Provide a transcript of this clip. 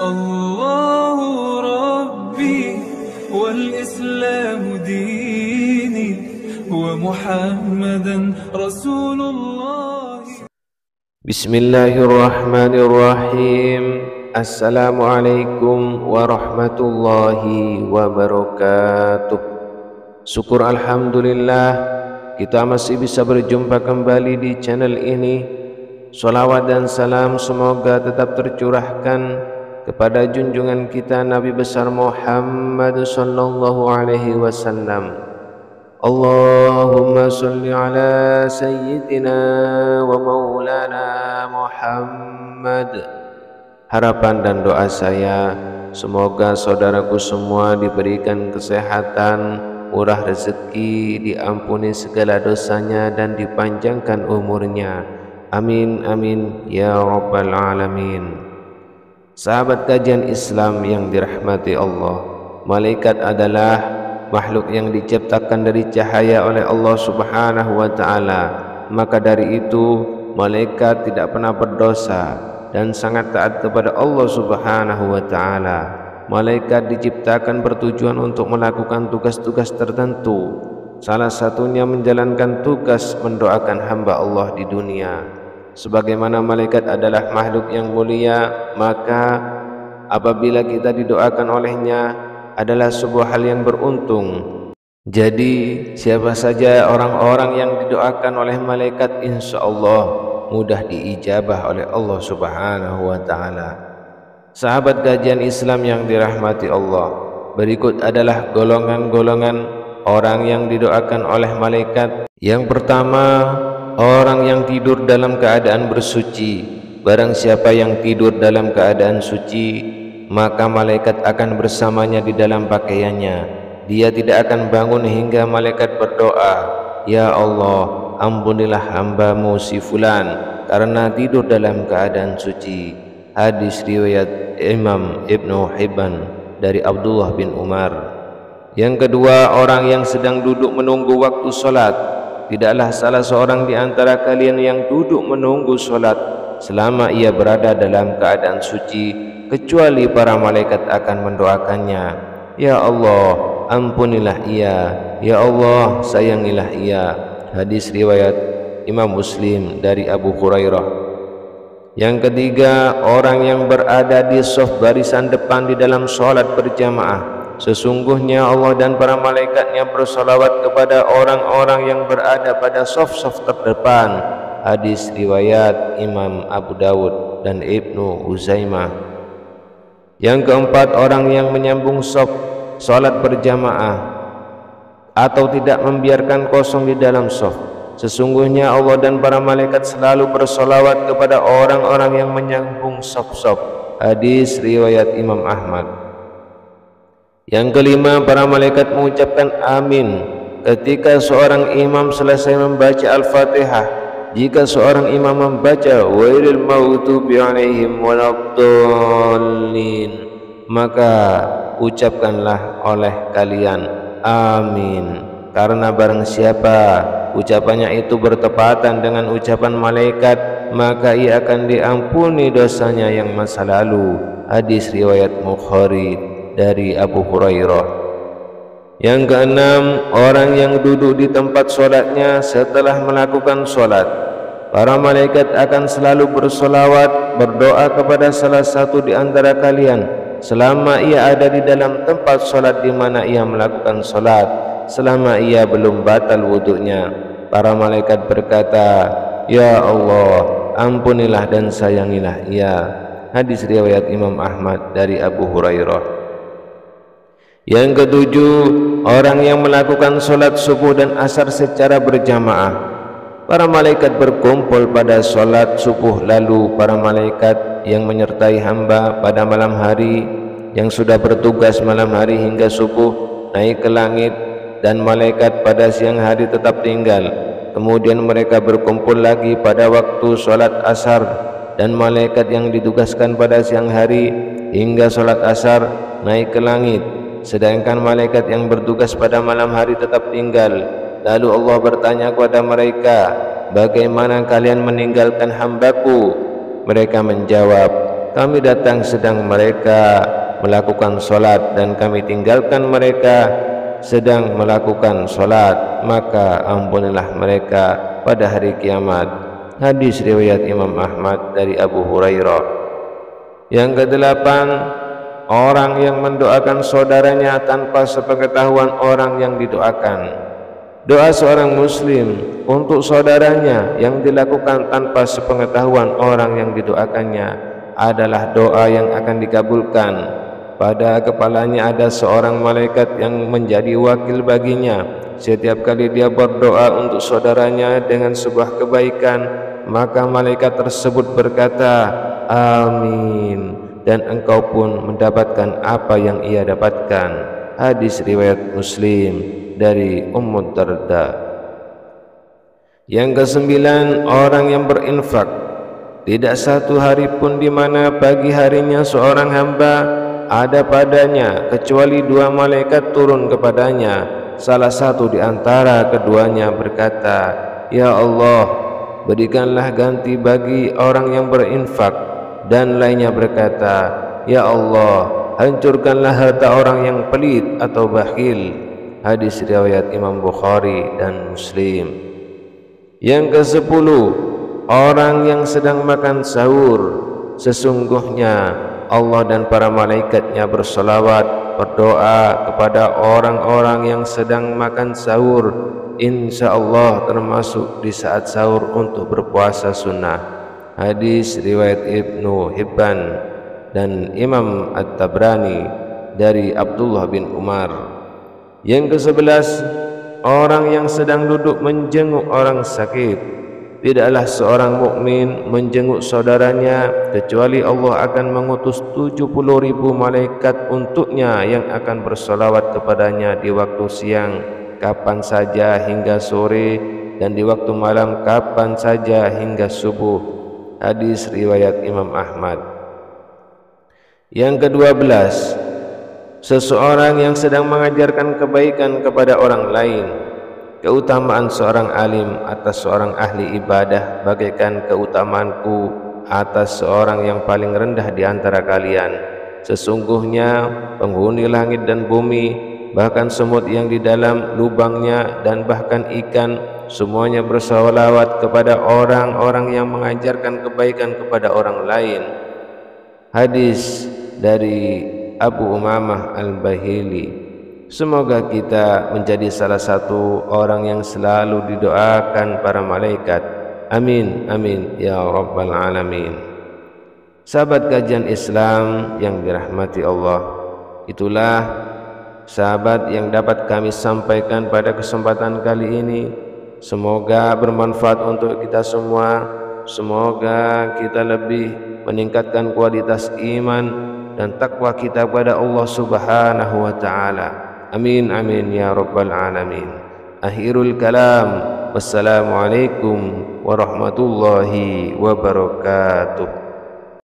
الله ربي والإسلام ديني ومحمدا رسول الله. بسم الله الرحمن الرحيم. Assalamualaikum warahmatullahi wabarakatuh. Syukur alhamdulillah kita masih bisa berjumpa kembali di channel ini. Sholawat dan salam semoga tetap tercurahkan kepada junjungan kita Nabi besar Muhammad sallallahu alaihi wasallam. Allahumma sholli ala sayyidina wa maulana Muhammad. Harapan dan doa saya, semoga saudaraku semua diberikan kesehatan, murah rezeki, diampuni segala dosanya dan dipanjangkan umurnya. Amin amin ya rabbal alamin. Sahabat kajian Islam yang dirahmati Allah, malaikat adalah makhluk yang diciptakan dari cahaya oleh Allah Subhanahu wa taala. Maka dari itu malaikat tidak pernah berdosa dan sangat taat kepada Allah Subhanahu wa taala. Malaikat diciptakan bertujuan untuk melakukan tugas-tugas tertentu. Salah satunya menjalankan tugas mendoakan hamba Allah di dunia. Sebagaimana malaikat adalah makhluk yang mulia, maka apabila kita didoakan olehnya adalah sebuah hal yang beruntung. Jadi siapa saja orang-orang yang didoakan oleh malaikat, insya Allah mudah diijabah oleh Allah Subhanahu wa taala. Sahabat kajian Islam yang dirahmati Allah, berikut adalah golongan-golongan orang yang didoakan oleh malaikat. Yang pertama, orang yang tidur dalam keadaan bersuci. Barang siapa yang tidur dalam keadaan suci, maka malaikat akan bersamanya di dalam pakaiannya. Dia tidak akan bangun hingga malaikat berdoa, "Ya Allah, ampunilah hambamu si fulan karena tidur dalam keadaan suci." Hadis riwayat Imam Ibnu Hibban dari Abdullah bin Umar. Yang kedua, orang yang sedang duduk menunggu waktu sholat. Tidaklah salah seorang di antara kalian yang duduk menunggu sholat selama ia berada dalam keadaan suci, kecuali para malaikat akan mendoakannya, "Ya Allah, ampunilah ia, ya Allah, sayangilah ia." Hadis riwayat Imam Muslim dari Abu Hurairah. Yang ketiga, orang yang berada di shaf barisan depan di dalam sholat berjamaah. Sesungguhnya Allah dan para malaikatnya bersolawat kepada orang-orang yang berada pada shaf-shaf terdepan. Hadis riwayat Imam Abu Dawud dan Ibnu Uzaimah. Yang keempat, orang yang menyambung shaf sholat berjamaah atau tidak membiarkan kosong di dalam shaf. Sesungguhnya Allah dan para malaikat selalu bersolawat kepada orang-orang yang menyambung shaf-shaf. Hadis riwayat Imam Ahmad. Yang kelima, para malaikat mengucapkan amin ketika seorang imam selesai membaca Al-Fatihah. Jika seorang imam membaca ghairil maghdubi alaihim waladdallin, maka ucapkanlah oleh kalian amin, karena barang siapa ucapannya itu bertepatan dengan ucapan malaikat, maka ia akan diampuni dosanya yang masa lalu. Hadis riwayat Bukhari dari Abu Hurairah. Yang keenam, orang yang duduk di tempat sholatnya setelah melakukan sholat. Para malaikat akan selalu bersolawat, berdoa kepada salah satu di antara kalian selama ia ada di dalam tempat sholat di mana ia melakukan sholat, selama ia belum batal wuduknya. Para malaikat berkata, "Ya Allah, ampunilah dan sayangilah ia." Hadis riwayat Imam Ahmad dari Abu Hurairah. Yang ketujuh, orang yang melakukan sholat subuh dan asar secara berjamaah. Para malaikat berkumpul pada sholat subuh, lalu para malaikat yang menyertai hamba pada malam hari, yang sudah bertugas malam hari hingga subuh, naik ke langit, dan malaikat pada siang hari tetap tinggal. Kemudian mereka berkumpul lagi pada waktu sholat asar, dan malaikat yang ditugaskan pada siang hari hingga sholat asar naik ke langit, sedangkan malaikat yang bertugas pada malam hari tetap tinggal. Lalu Allah bertanya kepada mereka, "Bagaimana kalian meninggalkan hambaku?" Mereka menjawab, kami datang sedang mereka melakukan solat dan kami tinggalkan mereka sedang melakukan solat, maka ampunilah mereka pada hari kiamat. Hadis riwayat Imam Ahmad dari Abu Hurairah. Yang kedelapan, orang yang mendoakan saudaranya tanpa sepengetahuan orang yang didoakan. Doa seorang muslim untuk saudaranya yang dilakukan tanpa sepengetahuan orang yang didoakannya adalah doa yang akan dikabulkan. Pada kepalanya ada seorang malaikat yang menjadi wakil baginya. Setiap kali dia berdoa untuk saudaranya dengan sebuah kebaikan, maka malaikat tersebut berkata, amin, dan engkau pun mendapatkan apa yang ia dapatkan. Hadis riwayat Muslim dari Ummu Darda. Yang kesembilan, orang yang berinfak. Tidak satu hari pun di mana pagi harinya seorang hamba ada padanya kecuali dua malaikat turun kepadanya. Salah satu di antara keduanya berkata, ya Allah, berikanlah ganti bagi orang yang berinfak. Dan lainnya berkata, ya Allah, hancurkanlah harta orang yang pelit atau bakhil. Hadis riwayat Imam Bukhari dan Muslim. Yang ke-10, orang yang sedang makan sahur. Sesungguhnya Allah dan para malaikatnya bersolawat, berdoa kepada orang-orang yang sedang makan sahur, insya Allah termasuk di saat sahur untuk berpuasa sunnah. Hadis riwayat Ibnu Hibban dan Imam At-Tabrani dari Abdullah bin Umar. Yang ke-11, orang yang sedang duduk menjenguk orang sakit. Tidaklah seorang mukmin menjenguk saudaranya kecuali Allah akan mengutus 70.000 malaikat untuknya yang akan bersolawat kepadanya di waktu siang kapan saja hingga sore, dan di waktu malam kapan saja hingga subuh. Hadis riwayat Imam Ahmad. Yang ke-12, seseorang yang sedang mengajarkan kebaikan kepada orang lain. Keutamaan seorang alim atas seorang ahli ibadah bagaikan keutamaanku atas seorang yang paling rendah di antara kalian. Sesungguhnya penghuni langit dan bumi, bahkan semut yang di dalam lubangnya, dan bahkan ikan, semuanya bersolawat kepada orang-orang yang mengajarkan kebaikan kepada orang lain. Hadis dari Abu Umamah Al-Bahili. Semoga kita menjadi salah satu orang yang selalu didoakan para malaikat. Amin, amin, ya Rabbal Alamin. Sahabat kajian Islam yang dirahmati Allah, itulah sahabat yang dapat kami sampaikan pada kesempatan kali ini. Semoga bermanfaat untuk kita semua. Semoga kita lebih meningkatkan kualitas iman dan takwa kita kepada Allah Subhanahu wa ta'ala. Amin, amin, ya Rabbal Alamin. Akhirul kalam. Wassalamualaikum warahmatullahi wabarakatuh.